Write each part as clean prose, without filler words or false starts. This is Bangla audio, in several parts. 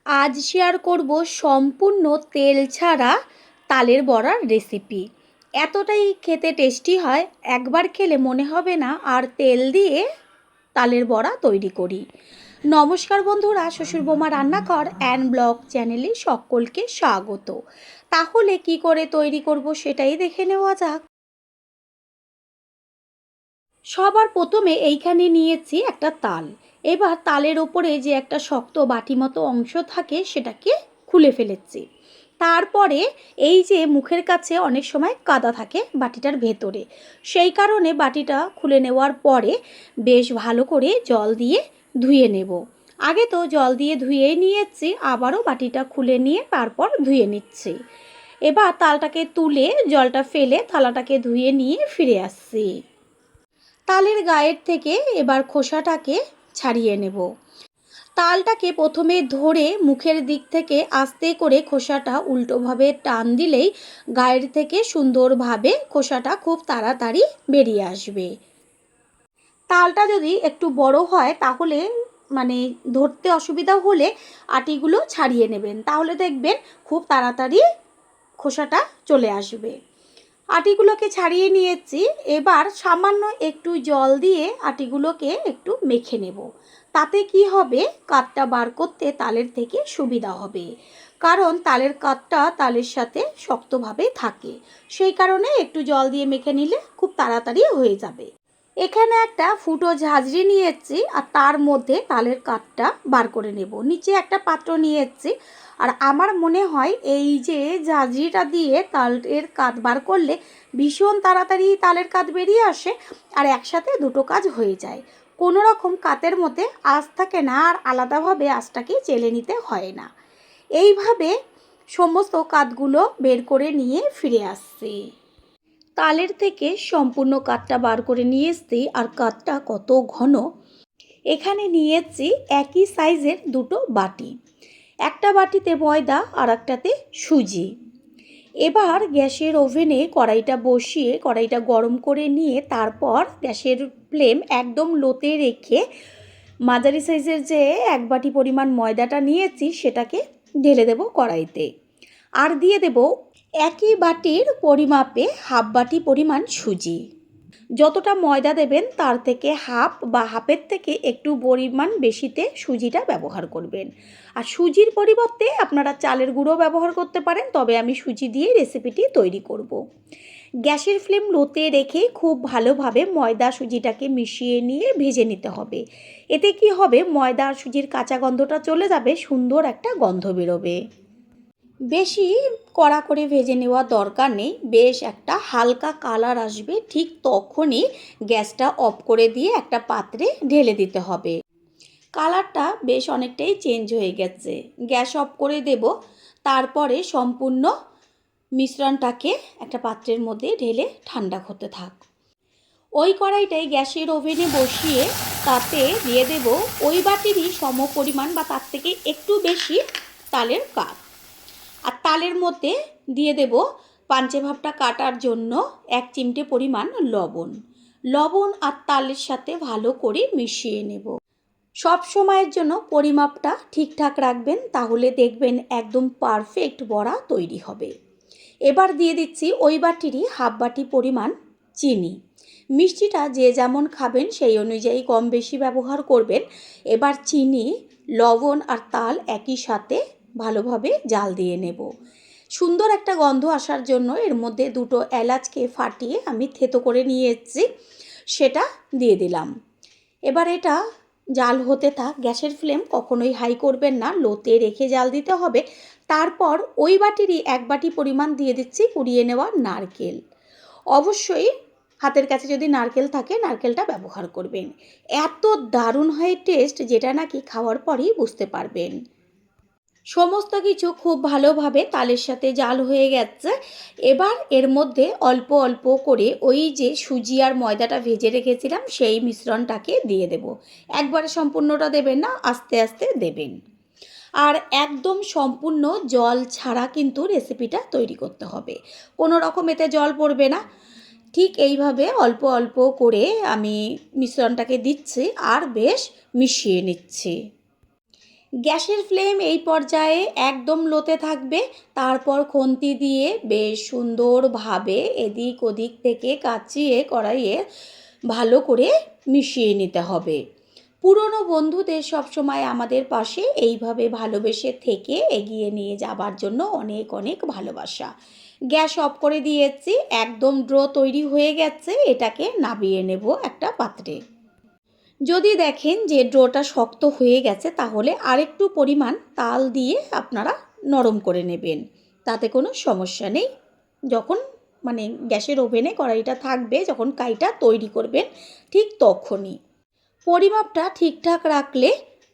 আজ শেয়ার করব সম্পূর্ণ তেল ছাড়া তালের বড়ার রেসিপি। এতটাই খেতে টেস্টি হয়, একবার খেলে মনে হবে না আর তেল দিয়ে তালের বড়া তৈরি করি। নমস্কার বন্ধুরা, শ্বশুর বোমা রান্নাঘর অ্যান্ড ব্লগ চ্যানেলে সকলকে স্বাগত। তাহলে কি করে তৈরি করব সেটাই দেখে নেওয়া যাক। সবার প্রথমে এইখানে নিয়েছি একটা তাল। এবার তালের ওপরে যে একটা শক্ত বাটি মতো অংশ থাকে সেটাকে খুলে ফেলেছি। তারপরে এই যে মুখের কাছে অনেক সময় কাদা থাকে বাটিটার ভেতরে, সেই কারণে বাটিটা খুলে নেওয়ার পরে বেশ ভালো করে জল দিয়ে ধুয়ে নেব। আগে তো জল দিয়ে ধুয়ে নিয়েছি, আবারও বাটিটা খুলে নিয়ে তারপর ধুয়ে নিচ্ছি। এবার তালটাকে তুলে জলটা ফেলে থালাটাকে ধুয়ে নিয়ে ফিরে আসছি। তালের গায়ের থেকে এবার খোসাটাকে ছাড়িয়ে নেব। তালটাকে প্রথমে ধরে মুখের দিক থেকে আস্তে করে খোসাটা উল্টোভাবে টান দিলেই গায়ের থেকে সুন্দরভাবে খোসাটা খুব তাড়াতাড়ি বেরিয়ে আসবে। তালটা যদি একটু বড় হয় তাহলে ধরতে অসুবিধা হলে আটিগুলো ছাড়িয়ে নেবেন, তাহলে দেখবেন খুব তাড়াতাড়ি খোসাটা চলে আসবে। আটিগুলোকে ছাড়িয়ে নিয়েছি। এবার সামান্য একটু জল দিয়ে আটিগুলোকে একটু মেখে নেব। তাতে কি হবে, কাঠটা বার করতে তালের থেকে সুবিধা হবে, কারণ তালের কাঠটা তালের সাথে শক্তভাবে থাকে। সেই কারণে একটু জল দিয়ে মেখে নিলে খুব তাড়াতাড়ি হয়ে যাবে। এখানে একটা ফুটো ঝাঁঝরি নিয়েছি আর তার মধ্যে তালের কাঠটা বার করে নেব। নিচে একটা পাত্র নিয়েছি, আর আমার মনে হয় এই যে ঝাঁঝরিটা দিয়ে তালের কাঠ বার করলে ভীষণ তাড়াতাড়ি তালের কাঠ বেরিয়ে আসে আর একসাথে দুটো কাজ হয়ে যায়। কোনো রকম কাঠের মধ্যে আঁশ থাকে না আর আলাদাভাবে আঁশটাকে চেলে নিতে হয় না। এইভাবে সমস্ত কাঠগুলো বের করে নিয়ে ফিরে আসছি। তালের থেকে সম্পূর্ণ কাঠটা বার করে নিয়ে এসছি, আর কাঠটা কত ঘন। এখানে নিয়েছি একই সাইজের দুটো বাটি, একটা বাটিতে ময়দা আর একটাতে সুজি। এবার গ্যাসের ওভেনে কড়াইটা বসিয়ে কড়াইটা গরম করে নিয়ে তারপর গ্যাসের ফ্লেম একদম লোতে রেখে মাঝারি সাইজের যে এক বাটি পরিমাণ ময়দাটা নিয়েছি সেটাকে ঢেলে দেব কড়াইতে, আর দিয়ে দেব একই বাটির পরিমাপে হাফ বাটি পরিমাণ সুজি। যতটা ময়দা দেবেন তার থেকে হাফ বা হাফের থেকে একটু পরিমাণ বেশিতে সুজিটা ব্যবহার করবেন। আর সুজির পরিবর্তে আপনারা চালের গুঁড়ো ব্যবহার করতে পারেন, তবে আমি সুজি দিয়ে রেসিপিটি তৈরি করব। গ্যাসের ফ্লেম লোতে রেখে খুব ভালোভাবে ময়দা সুজিটাকে মিশিয়ে নিয়ে ভেজে নিতে হবে। এতে কি হবে, ময়দা আর সুজির কাঁচা গন্ধটা চলে যাবে, সুন্দর একটা গন্ধ বেরোবে। বেশি কড়া করে ভেজে নেওয়ার দরকার নেই, বেশ একটা হালকা কালার আসবে, ঠিক তখনই গ্যাসটা অফ করে দিয়ে একটা পাত্রে ঢেলে দিতে হবে। কালারটা বেশ অনেকটাই চেঞ্জ হয়ে গেছে, গ্যাস অফ করে দেব। তারপরে সম্পূর্ণ মিশ্রণটাকে একটা পাত্রের মধ্যে ঢেলে ঠান্ডা হতে থাক। ওই কড়াইটাই গ্যাসের ওভেনে বসিয়ে তাতে দিয়ে দেব ওই বাটিরই সম পরিমাণ বা তার থেকে একটু বেশি তালের কাঠ। আর তালের মধ্যে দিয়ে দেব পাঞ্চে ভাবটা কাটার জন্য 1 চিমটে পরিমাণ লবণ। লবণ আর তালের সাথে ভালো করে মিশিয়ে নেব। সব সময়ের জন্য পরিমাপটা ঠিকঠাক রাখবেন, তাহলে দেখবেন একদম পারফেক্ট বড়া তৈরি হবে। এবার দিয়ে দিচ্ছি ওই বাটিরই হাফ বাটি পরিমাণ চিনি। মিষ্টিটা যে যেমন খাবেন সেই অনুযায়ী কম বেশি ব্যবহার করবেন। এবার চিনি, লবণ আর তাল একই সাথে ভালোভাবে জাল দিয়ে নেব। সুন্দর একটা গন্ধ আসার জন্য এর মধ্যে দুটো এলাচকে ফাটিয়ে আমি থেতো করে নিয়ে এসেছি, সেটা দিয়ে দিলাম। এবার এটা জাল হতে থাক। গ্যাসের ফ্লেম কখনোই হাই করবেন না, লোতে রেখে জাল দিতে হবে। তারপর ওই বাটিরই 1 বাটি পরিমাণ দিয়ে দিচ্ছি কুড়িয়ে নেওয়া নারকেল। অবশ্যই হাতের কাছে যদি নারকেল থাকে নারকেলটা ব্যবহার করবেন। এত দারুণ হয় টেস্ট, যেটা নাকি খাওয়ার পরেই বুঝতে পারবেন। সমস্ত কিছু খুব ভালোভাবে তালের সাথে জাল হয়ে গেছে। এবার এর মধ্যে অল্প অল্প করে ওই যে সুজি আর ময়দাটা ভেজে রেখেছিলাম সেই মিশ্রণটাকে দিয়ে দেব। একবারে সম্পূর্ণটা দেবেন না, আস্তে আস্তে দেবেন। আর একদম সম্পূর্ণ জল ছাড়া কিন্তু রেসিপিটা তৈরি করতে হবে, কোনো রকম এতে জল পড়বে না। ঠিক এইভাবে অল্প অল্প করে আমি মিশ্রণটাকে দিচ্ছি আর বেশ মিশিয়ে নিচ্ছি। গ্যাসের ফ্লেম এই পর্যায়ে একদম লোতে থাকবে। তারপর খুন্তি দিয়ে বেশ সুন্দরভাবে এদিক ওদিক থেকে কাচিয়ে কড়াইয়ে ভালো করে মিশিয়ে নিতে হবে। পুরনো বন্ধুদের সবসময় আমাদের পাশে এইভাবে ভালোবেসে থেকে এগিয়ে নিয়ে যাবার জন্য অনেক অনেক ভালোবাসা। গ্যাস অফ করে দিয়েছি, একদম ড্রো তৈরি হয়ে গেছে। এটাকে নামিয়ে নেব একটা পাত্রে। যদি দেখেন যে ডোটা শক্ত হয়ে গেছে তাহলে আরেকটু পরিমাণ তাল দিয়ে আপনারা নরম করে নেবেন, তাতে কোনো সমস্যা নেই। যখন গ্যাসের ওভেনে কড়াইটা থাকবে, যখন কাইটা তৈরি করবেন ঠিক তখনই পরিমাপটা ঠিকঠাক রাখলে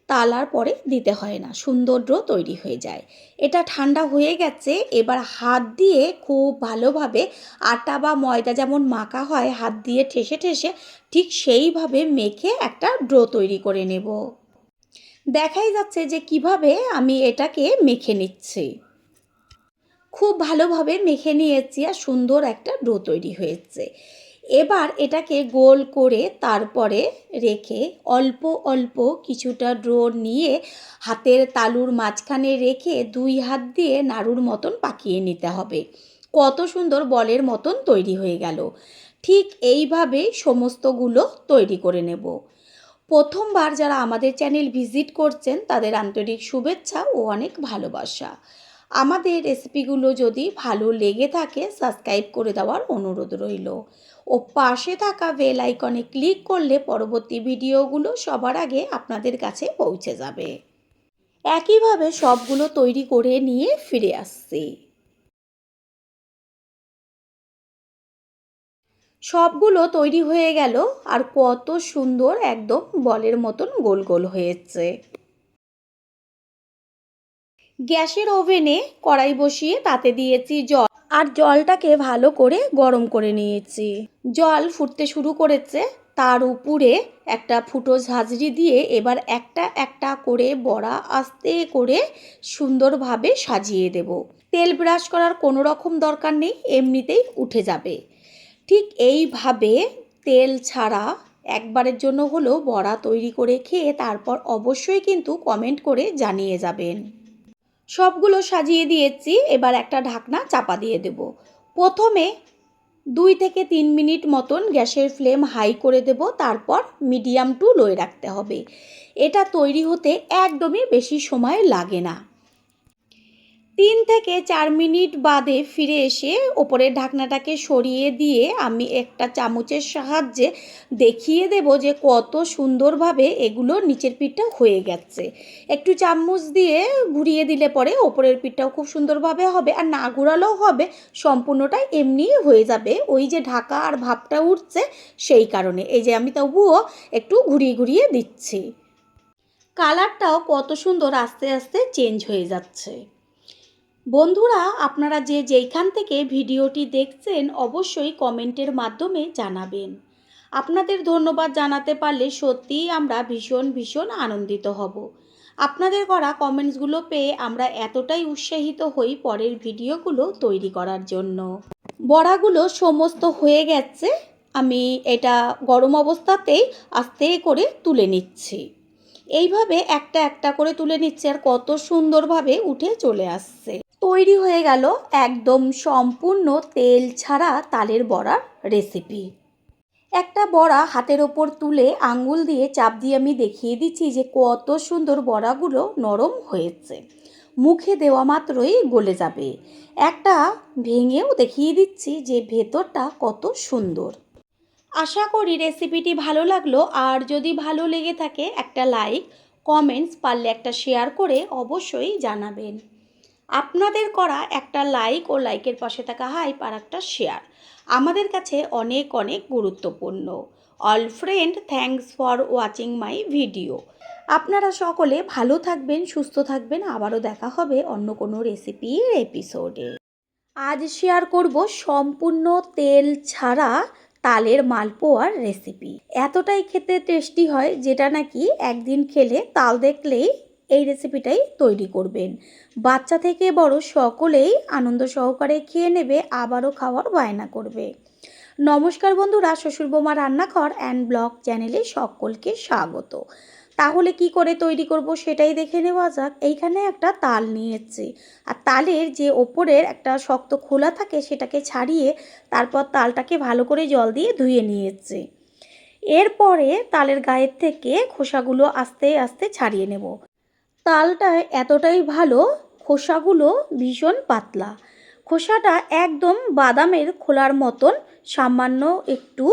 তাল আর পরে দিতে হয় না, সুন্দর ডো তৈরি হয়ে যায়। এটা ঠান্ডা হয়ে গেছে। এবার হাত দিয়ে খুব ভালোভাবে আটা বা ময়দা যেমন মাখা হয় হাত দিয়ে ঠেসে ঠেসে, ঠিক সেইভাবে মেখে একটা ডো তৈরি করে নেব। দেখাই যাচ্ছে যে কিভাবে আমি এটাকে মেখে নিচ্ছি। খুব ভালোভাবে মেখে নিয়েছি আর সুন্দর একটা ডো তৈরি হয়েছে। এবার এটাকে গোল করে তারপরে রেখে অল্প অল্প কিছুটা ডো নিয়ে হাতের তালুর মাঝখানে রেখে 2 হাত দিয়ে নাড়ুর মতন পাকিয়ে নিতে হবে। কত সুন্দর বলের মতন তৈরি হয়ে গেল। ঠিক এইভাবে সমস্তগুলো তৈরি করে নেব। প্রথমবার যারা আমাদের চ্যানেল ভিজিট করছেন তাদের আন্তরিক শুভেচ্ছা ও অনেক ভালোবাসা। আমাদের রেসিপিগুলো যদি ভালো লেগে থাকে সাবস্ক্রাইব করে দেওয়ার অনুরোধ রইল ও পাশে থাকা বেল আইকনে ক্লিক করলে পরবর্তী ভিডিওগুলো সবার আগে আপনাদের কাছে পৌঁছে যাবে। একইভাবে সবগুলো তৈরি করে নিয়ে ফিরে আসছি। সবগুলো তৈরি হয়ে গেল আর কত সুন্দর একদম বলের মতন গোল গোল হয়েছে। গ্যাসের ওভেনে কড়াই বসিয়ে তাতে দিয়েছি জল আর জলটাকে ভালো করে গরম করে নিয়েছি। জল ফুটতে শুরু করেছে, তার উপরে একটা ফুটো ঝাঁঝরি দিয়ে এবার একটা একটা করে বড়া আস্তে করে সুন্দরভাবে সাজিয়ে দেব। তেল ব্রাশ করার কোনো রকম দরকার নেই, এমনিতেই উঠে যাবে। ঠিক এইভাবে তেল ছাড়া একবারের জন্য হলেও বড়া তৈরি করে খেয়ে তারপর অবশ্যই কিন্তু কমেন্ট করে জানিয়ে যাবেন। সবগুলো সাজিয়ে দিয়েছি, এবার একটা ঢাকনা চাপা দিয়ে দেব। প্রথমে 2 থেকে 3 মিনিট মতন গ্যাসের ফ্লেম হাই করে দেব, তারপর মিডিয়াম টু লোয়ে রাখতে হবে। এটা তৈরি হতে একদমই বেশি সময় লাগে না। 3 থেকে 4 মিনিট বাদে ফিরে এসে ওপরের ঢাকনাটাকে সরিয়ে দিয়ে আমি একটা চামচের সাহায্যে দেখিয়ে দেব যে কত সুন্দরভাবে এগুলো নিচের পিঠটা হয়ে গেছে। একটু চামচ দিয়ে ঘুরিয়ে দিলে পরে ওপরের পিঠটাও খুব সুন্দরভাবে হবে, আর না ঘোরালেও হবে, সম্পূর্ণটাই এমনিই হয়ে যাবে। ওই যে ঢাকা আর ভাপটা উঠছে সেই কারণে এই যে আমি তবুও একটু ঘুরিয়ে ঘুরিয়ে দিচ্ছি। কালারটাও কত সুন্দর আস্তে আস্তে চেঞ্জ হয়ে যাচ্ছে। বন্ধুরা, আপনারা যে যেইখান থেকে ভিডিওটি দেখছেন অবশ্যই কমেন্টের মাধ্যমে জানাবেন। আপনাদের ধন্যবাদ জানাতে পারলে সত্যিই আমরা ভীষণ ভীষণ আনন্দিত হব। আপনাদের করা কমেন্টসগুলো পেয়ে আমরা এতটাই উৎসাহিত হই পরের ভিডিওগুলো তৈরি করার জন্য। বড়াগুলো সমস্ত হয়ে গেছে, আমি এটা গরম অবস্থাতেই আস্তে করে তুলে নিচ্ছি। এইভাবে একটা একটা করে তুলে নিচ্ছে আর কত সুন্দরভাবে উঠে চলে আসছে। তৈরি হয়ে গেল একদম সম্পূর্ণ তেল ছাড়া তালের বড়ার রেসিপি। একটা বড়া হাতের ওপর তুলে আঙ্গুল দিয়ে চাপ দিয়ে আমি দেখিয়ে দিচ্ছি যে কত সুন্দর বড়াগুলো নরম হয়েছে, মুখে দেওয়া মাত্রই গলে যাবে। একটা ভেঙেও দেখিয়ে দিচ্ছি যে ভেতরটা কত সুন্দর। আশা করি রেসিপিটি ভালো লাগলো, আর যদি ভালো লেগে থাকে একটা লাইক, কমেন্টস, পারলে একটা শেয়ার করে অবশ্যই জানাবেন। আপনাদের করা একটা লাইক ও লাইকের পাশে থাকা হাইপ আর একটা শেয়ার আমাদের কাছে অনেক অনেক গুরুত্বপূর্ণ। All friend, thanks for watching my video. আপনারা সকলে ভালো থাকবেন, সুস্থ থাকবেন। আবারও দেখা হবে অন্য কোনো রেসিপির এপিসোডে। আজ শেয়ার করব সম্পূর্ণ তেল ছাড়া তালের মালপোয়ার রেসিপি। এতটাই খেতে টেস্টি হয় যেটা নাকি একদিন খেলে তাল দেখলেই এই রেসিপিটাই তৈরি করবেন। বাচ্চা থেকে বড় সকলেই আনন্দ সহকারে খেয়ে নেবে, আবারও খাওয়ার বায়না করবে। নমস্কার বন্ধুরা, শ্বশুর বৌমা রান্নাঘর অ্যান্ড ব্লগ চ্যানেলে সকলকে স্বাগত। তাহলে কি করে তৈরি করব সেটাই দেখে নেওয়া যাক। এইখানে একটা তাল নিয়েছি, আর তালের যে ওপরের একটা শক্ত খোলা থাকে সেটাকে ছাড়িয়ে তারপর তালটাকে ভালো করে জল দিয়ে ধুয়ে নিয়েছি। এরপরে তালের গায়ের থেকে খোসাগুলো আস্তে আস্তে ছাড়িয়ে নেব। তালটা এতটাই ভালো, খোসাগুলো ভীষণ পাতলা, খোসাটা একদম বাদামের খোলার মতন সামান্য একটু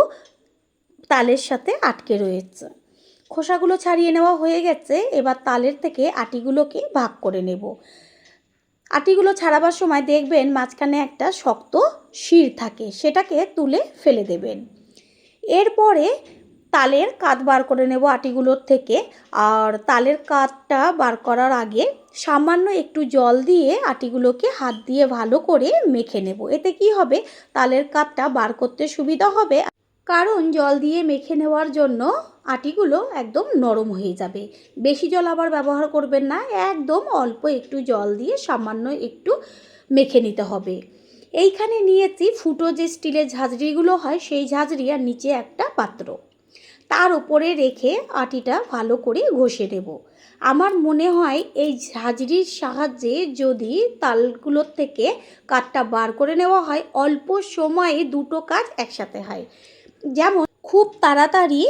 তালের সাথে আটকে রয়েছে। খোসাগুলো ছাড়িয়ে নেওয়া হয়ে গেছে, এবার তালের থেকে আটিগুলোকে ভাগ করে নেব। আটিগুলো ছাড়াবার সময় দেখবেন মাঝখানে একটা শক্ত শির থাকে, সেটাকে তুলে ফেলে দেবেন। এরপরে তালের কাত বার করে নেব আটিগুলোর থেকে। আর তালের কাতটা বার করার আগে সামান্য একটু জল দিয়ে আটিগুলোকে হাত দিয়ে ভালো করে মেখে নেব। এতে কি হবে, তালের কাতটা বার করতে সুবিধা হবে, কারণ জল দিয়ে মেখে নেওয়ার জন্য আটিগুলো একদম নরম হয়ে যাবে। বেশি জল আবার ব্যবহার করবেন না, একদম অল্প একটু জল দিয়ে সামান্য একটু মেখে নিতে হবে। এইখানে নিয়েছি ফুটো যে স্টিলের ঝাঁঝরিগুলো হয় সেই ঝাঁঝরি, আর নিচে একটা পাত্র, তার উপরে রেখে আটিটা ভালো করে ঘষে নেব। আমার মনে হয় এই ঝাঁঝরির সাহায্যে যদি তালগুলোর থেকে কাঠটা বার করে নেওয়া হয়, অল্প সময়ে দুটো কাজ একসাথে হয়। যেমন খুব তাড়াতাড়ি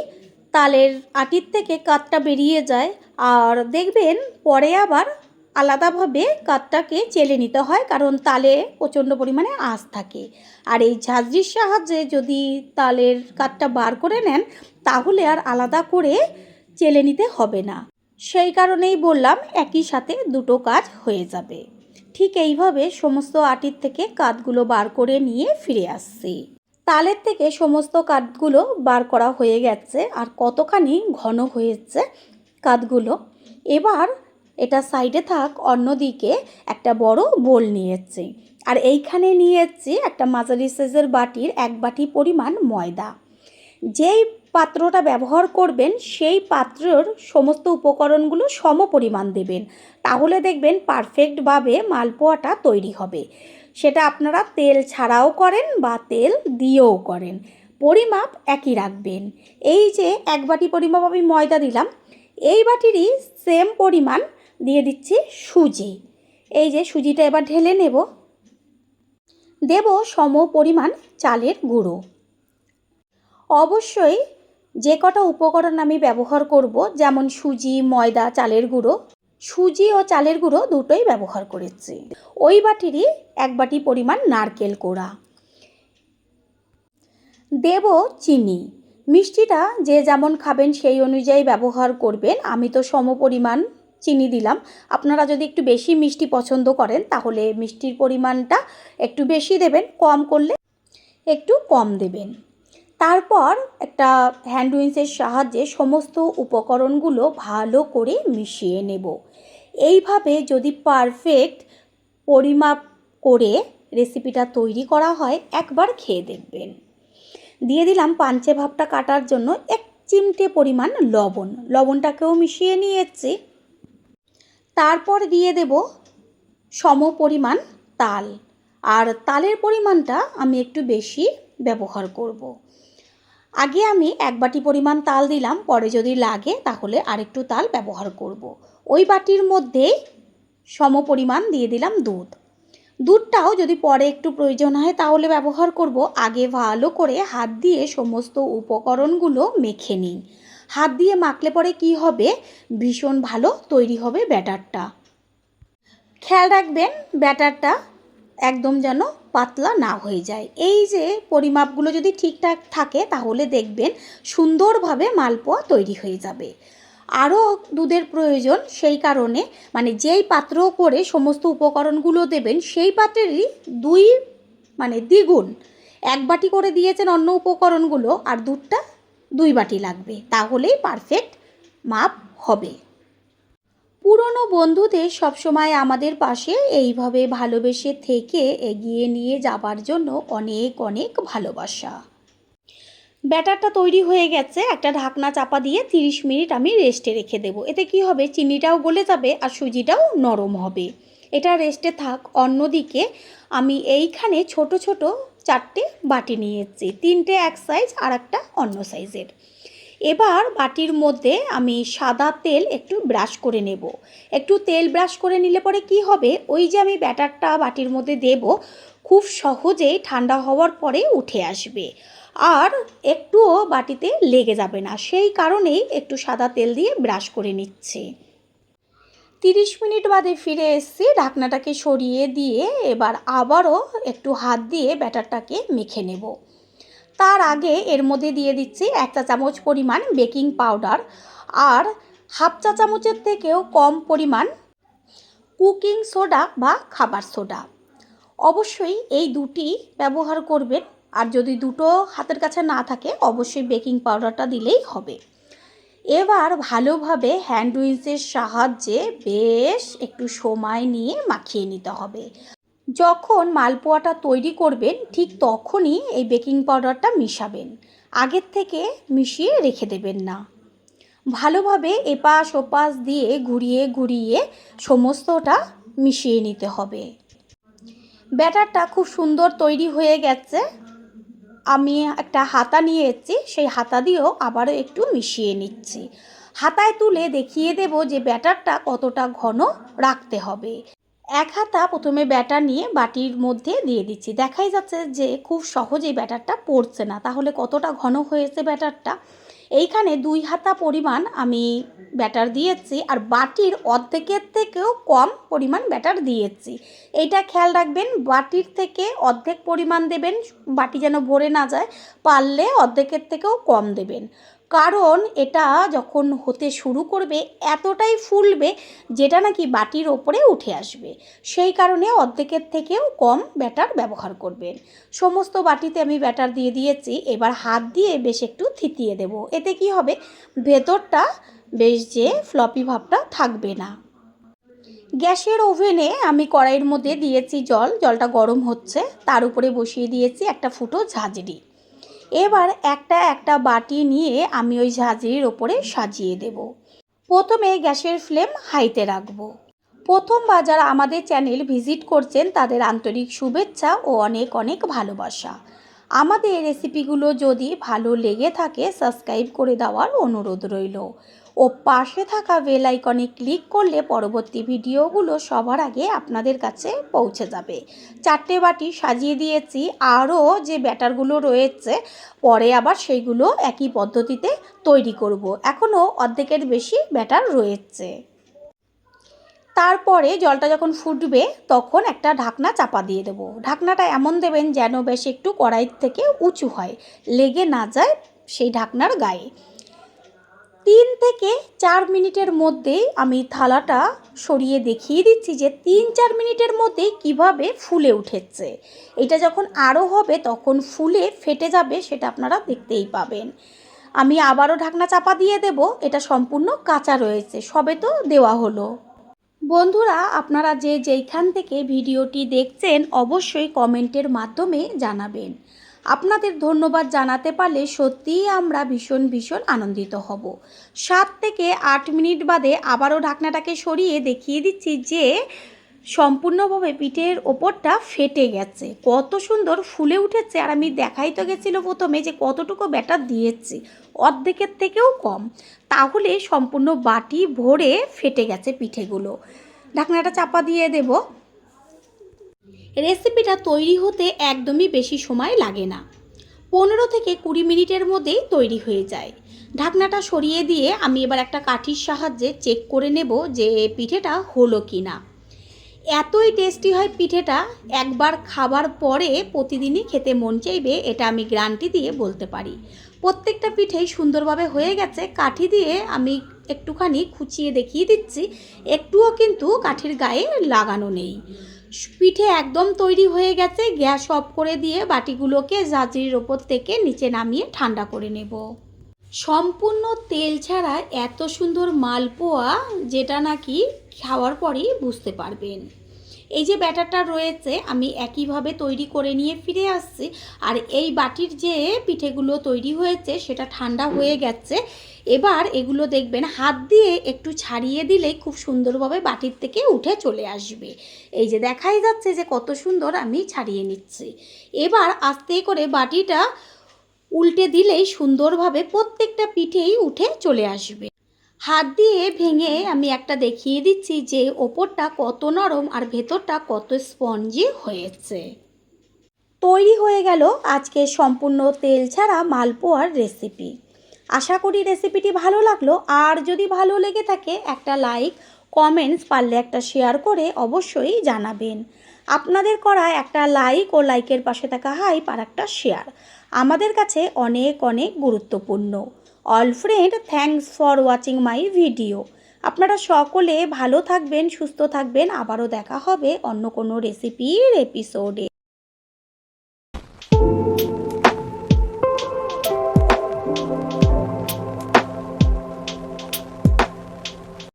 তালের আটির থেকে কাঠটা বেরিয়ে যায়, আর দেখবেন পরে আবার আলাদাভাবে কাঠটাকে চেলে নিতে হয়, কারণ তালে প্রচণ্ড পরিমাণে আঁশ থাকে। আর এই ঝাঁঝরির সাহায্যে যদি তালের কাঠটা বার করে নেন তাহলে আর আলাদা করে চেলে নিতে হবে না। সেই কারণেই বললাম একই সাথে দুটো কাজ হয়ে যাবে। ঠিক এইভাবে সমস্ত আটির থেকে কাঠগুলো বার করে নিয়ে ফিরে আসছি। তালের থেকে সমস্ত কাঠগুলো বার করা হয়ে গেছে, আর কতখানি ঘন হয়েছে কাঠগুলো। এবার এটা সাইডে থাক, অন্যদিকে একটা বড় বোল নিয়েছি, আর এইখানে নিয়েছি একটা মাঝারি সাইজের বাটির 1 বাটি পরিমাণ ময়দা। যেই পাত্রটা ব্যবহার করবেন সেই পাত্রের সমস্ত উপকরণগুলো সম পরিমাণ দেবেন, তাহলে দেখবেন পারফেক্টভাবে মালপোয়াটা তৈরি হবে। সেটা আপনারা তেল ছাড়াও করেন বা তেল দিয়েও করেন, পরিমাপ একই রাখবেন। এই যে 1 বাটি পরিমাপ আমি ময়দা দিলাম, এই বাটিরই সেম পরিমাণ দিয়ে দিচ্ছি সুজি। এই যে সুজিটা এবার ঢেলে নেব। দেব সম পরিমাণ চালের গুঁড়ো। অবশ্যই যে কটা উপকরণ আমি ব্যবহার করব, যেমন সুজি, ময়দা, চালের গুঁড়ো, সুজি ও চালের গুঁড়ো দুটোই ব্যবহার করেছি। ওই বাটিরই 1 বাটি পরিমাণ নারকেল কোড়া। দেব চিনি। মিষ্টিটা যে যেমন খাবেন সেই অনুযায়ী ব্যবহার করবেন, আমি তো সম পরিমাণ চিনি দিলাম। আপনারা যদি একটু বেশি মিষ্টি পছন্দ করেন তাহলে মিষ্টির পরিমাণটা একটু বেশি দেবেন, কম করলে একটু কম দেবেন। তারপর একটা হ্যান্ড উইন্সের সাহায্যে সমস্ত উপকরণগুলো ভালো করে মিশিয়ে নেব। এইভাবে যদি পারফেক্ট পরিমাপ করে রেসিপিটা তৈরি করা হয়, একবার খেয়ে দেখবেন। দিয়ে দিলাম পাঞ্চে ভাবটা কাটার জন্য 1 চিমটে পরিমাণ লবণ, লবণটাকেও মিশিয়ে নিয়েছি। তারপর দিয়ে দেব সম পরিমাণ তাল, আর তালের পরিমাণটা আমি একটু বেশি ব্যবহার করব। আগে আমি 1 বাটি পরিমাণ তাল দিলাম, পরে যদি লাগে তাহলে আরেকটু তাল ব্যবহার করব। ওই বাটির মধ্যে সম পরিমাণ দিয়ে দিলাম দুধ। দুধটাও যদি পরে একটু প্রয়োজন হয় তাহলে ব্যবহার করব। আগে ভালো করে হাত দিয়ে সমস্ত উপকরণগুলো মেখে নিই। হাত দিয়ে মাখলে পরে কি হবে, ভীষণ ভালো তৈরি হবে ব্যাটারটা। খেয়াল রাখবেন ব্যাটারটা একদম যেন পাতলা না হয়ে যায়। এই যে পরিমাপগুলো যদি ঠিকঠাক থাকে তাহলে দেখবেন সুন্দরভাবে মালপোয়া তৈরি হয়ে যাবে। আরও দুধের প্রয়োজন, সেই কারণে যেই পাত্র করে সমস্ত উপকরণগুলো দেবেন সেই পাত্রেরই দ্বিগুণ 1 বাটি করে দিয়েছেন অন্য উপকরণগুলো, আর দুধটা 2 বাটি লাগবে, তাহলেই পারফেক্ট মাপ হবে। পুরনো বন্ধুদের সবসময় আমাদের পাশে এইভাবে ভালোবেসে থেকে এগিয়ে নিয়ে যাবার জন্য অনেক অনেক ভালোবাসা। ব্যাটারটা তৈরি হয়ে গেছে, একটা ঢাকনা চাপা দিয়ে 30 মিনিট আমি রেস্টে রেখে দেব। এতে কি হবে, চিনিটাও গলে যাবে আর সুজিটাও নরম হবে। এটা রেস্টে থাক। অন্যদিকে আমি এইখানে ছোট ছোট 4টে বাটি নিয়েছি, 3টে এক সাইজ আর একটা অন্য সাইজের। এবার বাটির মধ্যে আমি সাদা তেল একটু ব্রাশ করে নেব। একটু তেল ব্রাশ করে নিলে পরে কি হবে, ওই যে আমি ব্যাটারটা বাটির মধ্যে দেব খুব সহজেই ঠান্ডা হওয়ার পরে উঠে আসবে আর একটুও বাটিতে লেগে যাবে না। সেই কারণেই একটু সাদা তেল দিয়ে ব্রাশ করে নিচ্ছি। 30 মিনিট বাদে ফিরে এসেছি, ঢাকনাটাকে সরিয়ে দিয়ে এবার আবারও একটু হাত দিয়ে ব্যাটারটাকে মেখে নেব। তার আগে এর মধ্যে দিয়ে দিচ্ছি 1 চা চামচ পরিমাণ বেকিং পাউডার আর হাফ চা চামচের থেকেও কম পরিমাণ কুকিং সোডা বা খাবার সোডা। অবশ্যই এই দুটি ব্যবহার করবেন, আর যদি দুটো হাতের কাছে না থাকে অবশ্যই বেকিং পাউডারটা দিলেই হবে। এবার ভালোভাবে হ্যান্ড উইচের সাহায্যে বেশ একটু সময় নিয়ে মাখিয়ে নিতে হবে। যখন মালপোয়াটা তৈরি করবেন ঠিক তখনই এই বেকিং পাউডারটা মিশাবেন, আগের থেকে মিশিয়ে রেখে দেবেন না। ভালোভাবে এপাশ ওপাশ দিয়ে ঘুরিয়ে ঘুরিয়ে সমস্তটা মিশিয়ে নিতে হবে। ব্যাটারটা খুব সুন্দর তৈরি হয়ে গেছে। আমি একটা হাতা নিয়ে এসেছি, সেই হাতা দিয়েও আবারও একটু মিশিয়ে নিচ্ছি। হাতায় তুলে দেখিয়ে দেব যে ব্যাটারটা কতটা ঘন রাখতে হবে। এক হাতা প্রথমে ব্যাটার নিয়ে বাটির মধ্যে দিয়ে দিচ্ছি। দেখাই যাচ্ছে যে খুব সহজেই ব্যাটারটা পড়ছে না, তাহলে কতটা ঘন হয়েছে ব্যাটারটা। এইখানে 2 হাতা পরিমাণ আমি ব্যাটার দিয়েছি আর বাটির অর্ধেকের থেকেও কম পরিমাণ ব্যাটার দিয়েছি। এইটা খেয়াল রাখবেন, বাটির থেকে অর্ধেক পরিমাণ দেবেন, বাটি যেন ভরে না যায়। পারলে অর্ধেকের থেকেও কম দেবেন, কারণ এটা যখন হতে শুরু করবে এতটাই ফুলবে যেটা নাকি বাটির ওপরে উঠে আসবে। সেই কারণে অর্ধেকের থেকেও কম ব্যাটার ব্যবহার করবেন। সমস্ত বাটিতে আমি ব্যাটার দিয়ে দিয়েছি। এবার হাত দিয়ে বেশ একটু থিতিয়ে দেব, এতে কি হবে ভেতরটা বেশ যে ফ্লপি ভাবটা থাকবে না। গ্যাসের ওভেনে আমি কড়াইয়ের মধ্যে দিয়েছি জল, জলটা গরম হচ্ছে, তার উপরে বসিয়ে দিয়েছি একটা ফুটো ঝাঁঝরি। এবার একটা একটা বাটি নিয়ে আমি ওই ঝাঁঝরির ওপরে সাজিয়ে দেব। প্রথমে গ্যাসের ফ্লেম হাইতে রাখবো। প্রথমবার যারা আমাদের চ্যানেল ভিজিট করছেন তাদের আন্তরিক শুভেচ্ছা ও অনেক অনেক ভালোবাসা। আমাদের রেসিপিগুলো যদি ভালো লেগে থাকে সাবস্ক্রাইব করে দেওয়ার অনুরোধ রইল ও পাশে থাকা বেল আইকনে ক্লিক করলে পরবর্তী ভিডিওগুলো সবার আগে আপনাদের কাছে পৌঁছে যাবে। 4টে বাটি সাজিয়ে দিয়েছি, আরও যে ব্যাটারগুলো রয়েছে পরে আবার সেইগুলো একই পদ্ধতিতে তৈরি করব। এখনও অর্ধেকের বেশি ব্যাটার রয়েছে। তারপরে জলটা যখন ফুটবে তখন একটা ঢাকনা চাপা দিয়ে দেবো। ঢাকনাটা এমন দেবেন যেন বেশ একটু কড়াইয়ের থেকে উঁচু হয়, লেগে না যায় সেই ঢাকনার গায়ে। 3 থেকে 4 মিনিটের মধ্যেই আমি থালাটা সরিয়ে দেখিয়ে দিচ্ছি যে 3-4 মিনিটের মধ্যেই কিভাবে ফুলে উঠেছে। এটা যখন আরও হবে তখন ফুলে ফেটে যাবে, সেটা আপনারা দেখতেই পাবেন। আমি আবারও ঢাকনা চাপা দিয়ে দেব, এটা সম্পূর্ণ কাঁচা রয়েছে, সবে তো দেওয়া হলো। বন্ধুরা, আপনারা যে যেইখান থেকে ভিডিওটি দেখছেন অবশ্যই কমেন্টের মাধ্যমে জানাবেন। আপনাদের ধন্যবাদ জানাতে পারলে সত্যিই আমরা ভীষণ ভীষণ আনন্দিত হব। 7 থেকে 8 মিনিট বাদে আবারও ঢাকনাটাকে সরিয়ে দেখিয়ে দিচ্ছি যে সম্পূর্ণভাবে পিঠের ওপরটা ফেটে গেছে, কত সুন্দর ফুলে উঠেছে। আর আমি দেখাই তো গেছিলো প্রথমে যে কতটুকু ব্যাটার দিয়েছি, অর্ধেকের থেকেও কম, তাহলে সম্পূর্ণ বাটি ভরে ফেটে গেছে পিঠেগুলো। ঢাকনাটা চাপা দিয়ে দেব। রেসিপিটা তৈরি হতে একদমই বেশি সময় লাগে না, 15 থেকে 20 মিনিটের মধ্যেই তৈরি হয়ে যায়। ঢাকনাটা সরিয়ে দিয়ে আমি এবার একটা কাঠির সাহায্যে চেক করে নেব যে পিঠেটা হলো কি না। এতই টেস্টি হয় পিঠেটা, একবার খাবার পরে প্রতিদিনই খেতে মন চাইবে, এটা আমি গ্যারান্টি দিয়ে বলতে পারি। প্রত্যেকটা পিঠেই সুন্দরভাবে হয়ে গেছে। কাঠি দিয়ে আমি একটুখানি খুঁচিয়ে দেখিয়ে দিচ্ছি, একটুও কিন্তু কাঠির গায়ে লাগানো নেই। পিঠে একদম তৈরি হয়ে গেছে। গ্যাস অফ করে দিয়ে বাটিগুলোকে ঝাঁঝরির ওপর থেকে নিচে নামিয়ে ঠান্ডা করে নেব। সম্পূর্ণ তেল ছাড়া এত সুন্দর মালপোয়া যেটা নাকি খাওয়ার পরেই বুঝতে পারবেন। এই যে ব্যাটারটা রয়েছে আমি একইভাবে তৈরি করে নিয়ে ফিরে আসছি। আর এই বাটির যে পিঠেগুলো তৈরি হয়েছে সেটা ঠান্ডা হয়ে গেছে। এবার এগুলো দেখবেন হাত দিয়ে একটু ছাড়িয়ে দিলেই খুব সুন্দরভাবে বাটির থেকে উঠে চলে আসবে। এই যে দেখাই যাচ্ছে যে কত সুন্দর আমি ছাড়িয়ে নিচ্ছি। এবার আস্তে করে বাটিটা উল্টে দিলেই সুন্দরভাবে প্রত্যেকটা পিঠেই উঠে চলে আসবে। হাত দিয়ে ভেঙে আমি একটা দেখিয়ে দিচ্ছি যে ওপরটা কত নরম আর ভেতরটা কত স্পঞ্জি হয়েছে। তৈরি হয়ে গেল আজকে সম্পূর্ণ তেল ছাড়া মালপোয়ার রেসিপি। আশা করি রেসিপিটি ভালো লাগলো, আর যদি ভালো লেগে থাকে একটা লাইক, কমেন্টস, পারলে একটা শেয়ার করে অবশ্যই জানাবেন। আপনাদের করা একটা লাইক ও লাইকের পাশে থাকা হাইপ আর একটা শেয়ার আমাদের কাছে অনেক অনেক গুরুত্বপূর্ণ। All friend, thanks for watching my video. আপনারা সকলে ভালো থাকবেন, সুস্থ থাকবেন। আবারও দেখা হবে অন্য কোনো রেসিপির এপিসোডে।